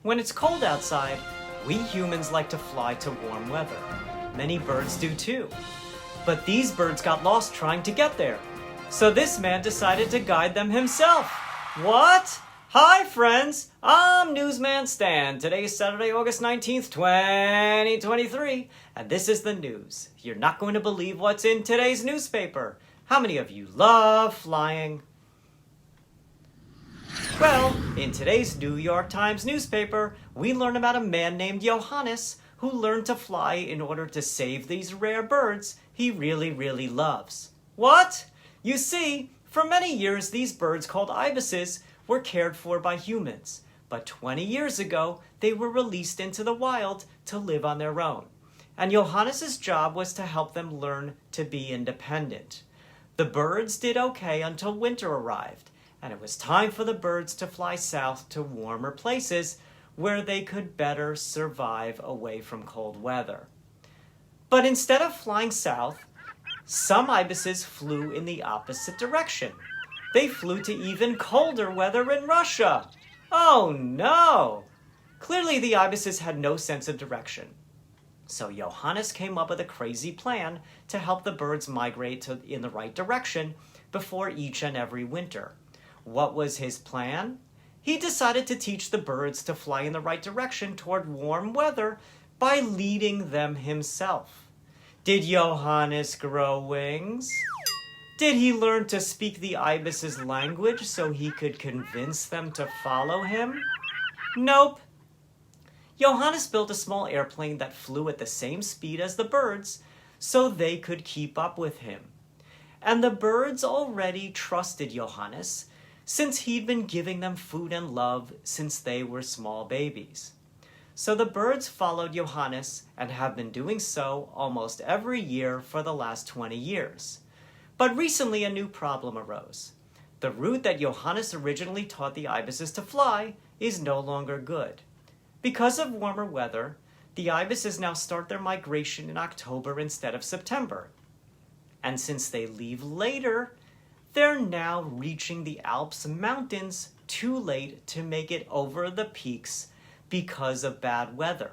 When it's cold outside, we humans like to fly to warm weather. Many birds do too. But these birds got lost trying to get there. So this man decided to guide them himself. What? Hi friends, I'm Newsman Stan. Today is Saturday, August 19th, 2023, and this is the news. You're not going to believe what's in today's newspaper. How many of you love flying? Well, in today's New York Times newspaper, we learn about a man named Johannes who learned to fly in order to save these rare birds he really, really loves. What? You see, for many years these birds called ibises were cared for by humans, but 20 years ago they were released into the wild to live on their own. And Johannes' job was to help them learn to be independent. The birds did okay until winter arrived, and it was time for the birds to fly south to warmer places where they could better survive away from cold weather. But instead of flying south, some ibises flew in the opposite direction. They flew to even colder weather in Russia. Oh no! Clearly the ibises had no sense of direction. So Johannes came up with a crazy plan to help the birds migrate in the right direction before each and every winter. What was his plan? He decided to teach the birds to fly in the right direction toward warm weather by leading them himself. Did Johannes grow wings? Did he learn to speak the ibis' language so he could convince them to follow him? Nope. Johannes built a small airplane that flew at the same speed as the birds so they could keep up with him. And the birds already trusted Johannes since he'd been giving them food and love since they were small babies. So the birds followed Johannes and have been doing so almost every year for the last 20 years. But recently a new problem arose. The route that Johannes originally taught the ibises to fly is no longer good. Because of warmer weather, the ibises now start their migration in October instead of September. And since they leave later, they're now reaching the Alps mountains too late to make it over the peaks because of bad weather.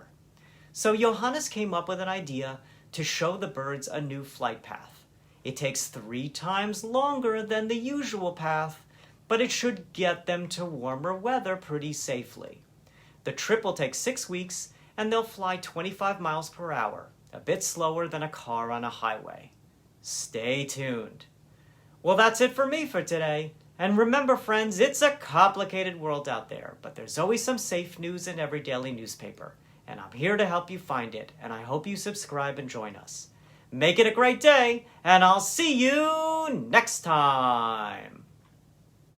So Johannes came up with an idea to show the birds a new flight path. It takes 3 times longer than the usual path, but it should get them to warmer weather pretty safely. The trip will take 6 weeks, and they'll fly 25 miles per hour, a bit slower than a car on a highway. Stay tuned. Well, that's it for me for today. And remember, friends, it's a complicated world out there, but there's always some safe news in every daily newspaper. And I'm here to help you find it, and I hope you subscribe and join us. Make it a great day, and I'll see you next time.